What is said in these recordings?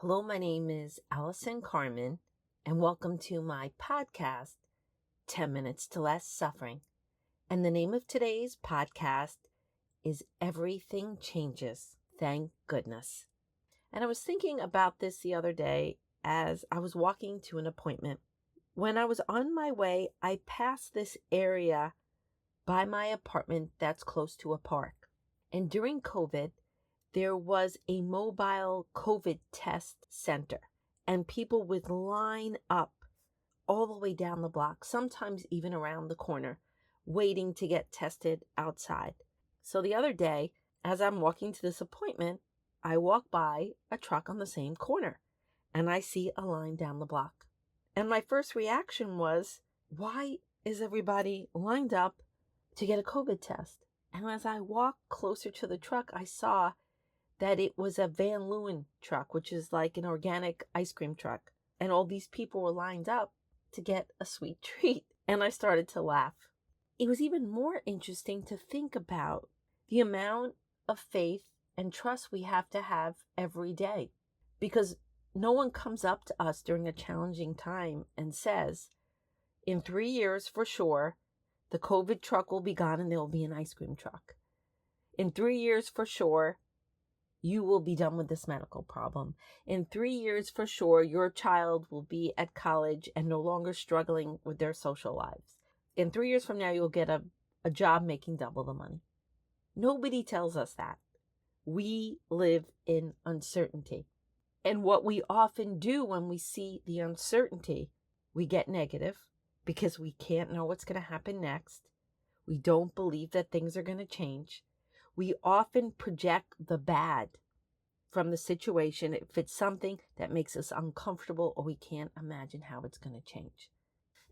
Hello, my name is Allison Carmen, and welcome to my podcast, 10 Minutes to Less Suffering. And the name of today's podcast is Everything Changes, Thank Goodness. And I was thinking about this the other day as I was walking to an appointment. When I was on my way, I passed this area by my apartment that's close to a park. And during COVID, there was a mobile COVID test center, and people would line up all the way down the block, sometimes even around the corner, waiting to get tested outside. So the other day, as I'm walking to this appointment, I walk by a truck on the same corner, and I see a line down the block. And my first reaction was, why is everybody lined up to get a COVID test? And as I walked closer to the truck, I saw that it was a Van Leeuwen truck, which is like an organic ice cream truck. And all these people were lined up to get a sweet treat. And I started to laugh. It was even more interesting to think about the amount of faith and trust we have to have every day. Because no one comes up to us during a challenging time and says, in 3 years for sure, the COVID truck will be gone and there will be an ice cream truck. In 3 years for sure, you will be done with this medical problem. In 3 years for sure, your child will be at college and no longer struggling with their social lives. In 3 years from now, you'll get a job making double the money. Nobody tells us that. We live in uncertainty. And what we often do when we see the uncertainty, we get negative because we can't know what's going to happen next. We don't believe that things are going to change. We often project the bad from the situation if it's something that makes us uncomfortable or we can't imagine how it's going to change.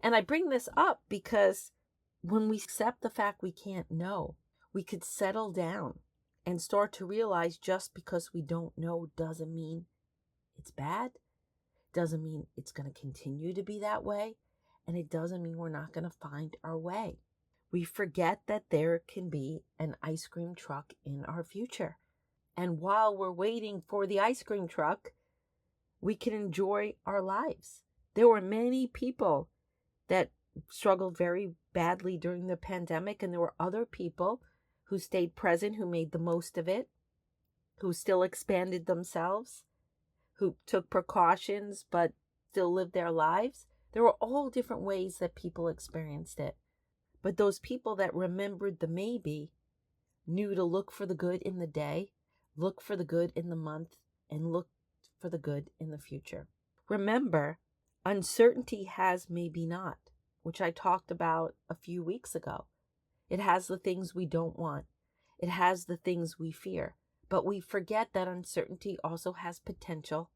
And I bring this up because when we accept the fact we can't know, we could settle down and start to realize just because we don't know doesn't mean it's bad, doesn't mean it's going to continue to be that way, and it doesn't mean we're not going to find our way. We forget that there can be an ice cream truck in our future. And while we're waiting for the ice cream truck, we can enjoy our lives. There were many people that struggled very badly during the pandemic, and there were other people who stayed present, who made the most of it, who still expanded themselves, who took precautions but still lived their lives. There were all different ways that people experienced it. But those people that remembered the maybe knew to look for the good in the day, look for the good in the month, and look for the good in the future. Remember, uncertainty has maybe not, which I talked about a few weeks ago. It has the things we don't want. It has the things we fear. But we forget that uncertainty also has potential.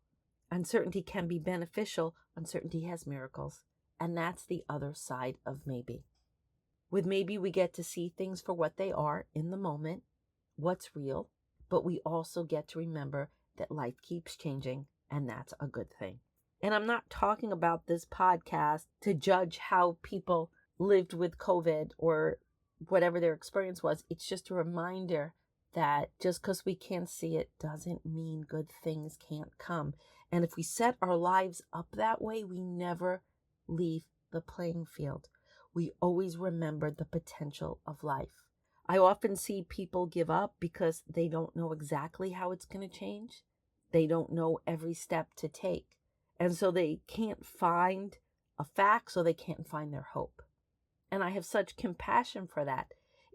Uncertainty can be beneficial. Uncertainty has miracles. And that's the other side of maybe. With maybe we get to see things for what they are in the moment, what's real, but we also get to remember that life keeps changing, and that's a good thing. And I'm not talking about this podcast to judge how people lived with COVID or whatever their experience was. It's just a reminder that just because we can't see it doesn't mean good things can't come. And if we set our lives up that way, we never leave the playing field. We always remember the potential of life. I often see people give up because they don't know exactly how it's going to change. They don't know every step to take. And so they can't find a fact, so they can't find their hope. And I have such compassion for that.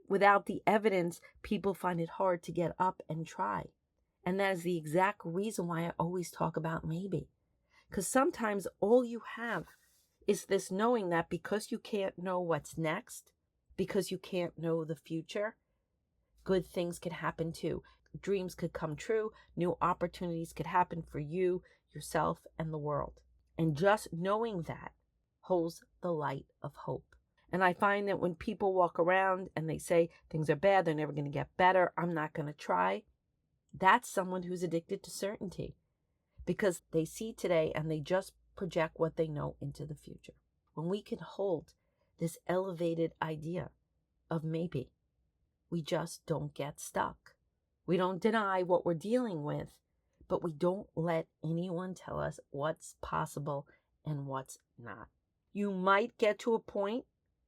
Without the evidence, people find it hard to get up and try. And that is the exact reason why I always talk about maybe. Because sometimes all you have is this knowing that because you can't know what's next, because you can't know the future, good things could happen too. Dreams could come true. New opportunities could happen for you, yourself, and the world. And just knowing that holds the light of hope. And I find that when people walk around and they say things are bad, they're never going to get better, I'm not going to try, that's someone who's addicted to certainty. Because they see today and they just project what they know into the future. When we can hold this elevated idea of maybe, we just don't get stuck. We don't deny what we're dealing with, but we don't let anyone tell us what's possible and what's not. You might get to a point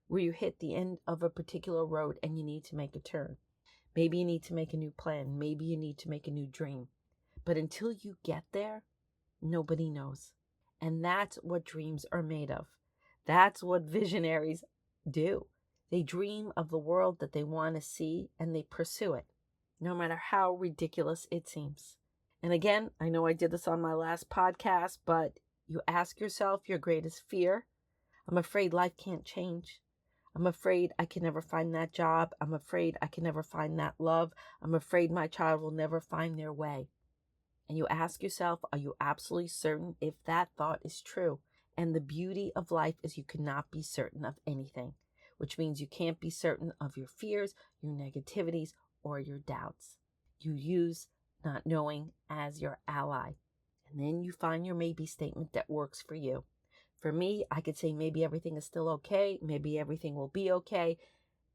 where you hit the end of a particular road and you need to make a turn. Maybe you need to make a new plan. Maybe you need to make a new dream. But until you get there, nobody knows. And that's what dreams are made of. That's what visionaries do. They dream of the world that they want to see and they pursue it, no matter how ridiculous it seems. And again, I know I did this on my last podcast, but you ask yourself your greatest fear. I'm afraid life can't change. I'm afraid I can never find that job. I'm afraid I can never find that love. I'm afraid my child will never find their way. And you ask yourself, are you absolutely certain if that thought is true? And the beauty of life is you cannot be certain of anything, which means you can't be certain of your fears, your negativities, or your doubts. You use not knowing as your ally. And then you find your maybe statement that works for you. For me, I could say maybe everything is still okay, maybe everything will be okay,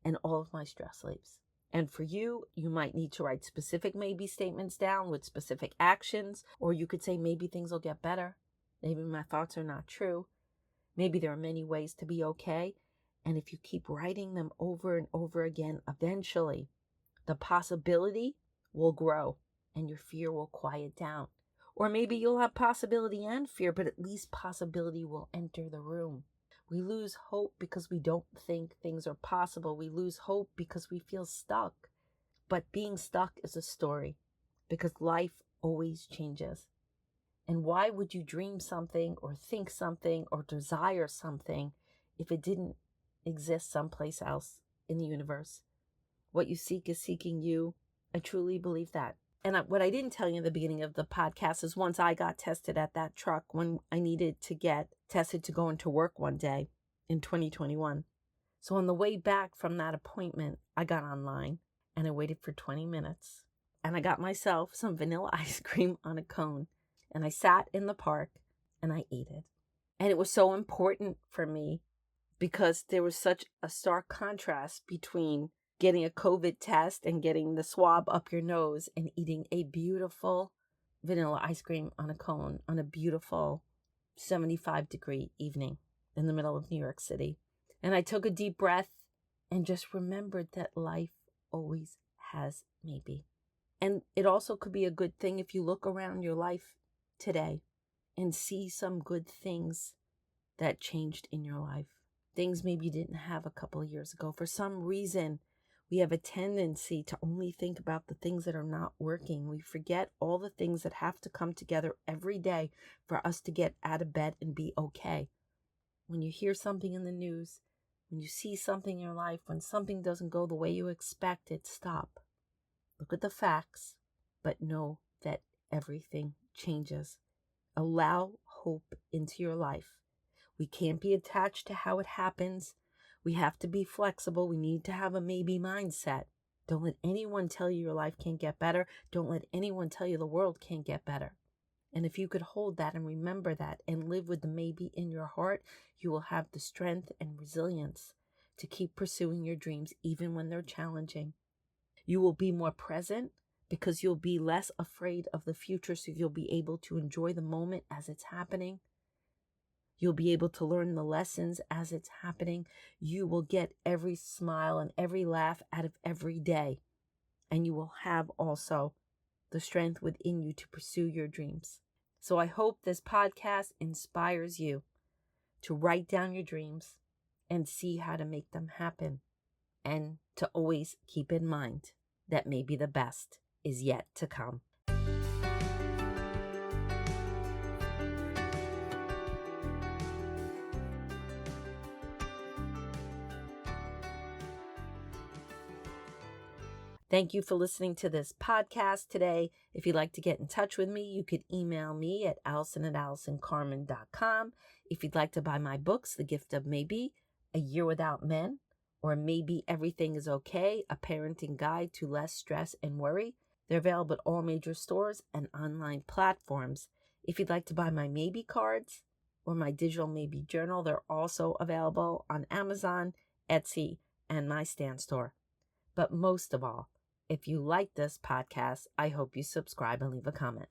and all of my stress leaves. And for you, you might need to write specific maybe statements down with specific actions, or you could say maybe things will get better. Maybe my thoughts are not true. Maybe there are many ways to be okay. And if you keep writing them over and over again, eventually the possibility will grow and your fear will quiet down. Or maybe you'll have possibility and fear, but at least possibility will enter the room. We lose hope because we don't think things are possible. We lose hope because we feel stuck. But being stuck is a story because life always changes. And why would you dream something or think something or desire something if it didn't exist someplace else in the universe? What you seek is seeking you. I truly believe that. And what I didn't tell you in the beginning of the podcast is once I got tested at that truck when I needed to get tested to go into work one day in 2021. So on the way back from that appointment, I got online and I waited for 20 minutes. And I got myself some vanilla ice cream on a cone. And I sat in the park and I ate it. And it was so important for me because there was such a stark contrast between getting a COVID test and getting the swab up your nose and eating a beautiful vanilla ice cream on a cone on a beautiful 75-degree evening in the middle of New York City. And I took a deep breath and just remembered that life always has maybe. And it also could be a good thing if you look around your life today and see some good things that changed in your life. Things maybe you didn't have a couple of years ago. For some reason, we have a tendency to only think about the things that are not working. We forget all the things that have to come together every day for us to get out of bed and be okay. When you hear something in the news, when you see something in your life, when something doesn't go the way you expect it, stop. Look at the facts, but know that everything changes. Allow hope into your life. We can't be attached to how it happens. We have to be flexible. We need to have a maybe mindset. Don't let anyone tell you your life can't get better. Don't let anyone tell you the world can't get better. And if you could hold that and remember that and live with the maybe in your heart, you will have the strength and resilience to keep pursuing your dreams even when they're challenging. You will be more present because you'll be less afraid of the future, so you'll be able to enjoy the moment as it's happening. You'll be able to learn the lessons as it's happening. You will get every smile and every laugh out of every day. And you will have also the strength within you to pursue your dreams. So I hope this podcast inspires you to write down your dreams and see how to make them happen. And to always keep in mind that maybe the best is yet to come. Thank you for listening to this podcast today. If you'd like to get in touch with me, you could email me at allison@allisoncarmen.com. If you'd like to buy my books, The Gift of Maybe, A Year Without Men, or Maybe Everything is Okay, A Parenting Guide to Less Stress and Worry, they're available at all major stores and online platforms. If you'd like to buy my Maybe cards or my digital Maybe journal, they're also available on Amazon, Etsy, and my Stan Store. But most of all, if you like this podcast, I hope you subscribe and leave a comment.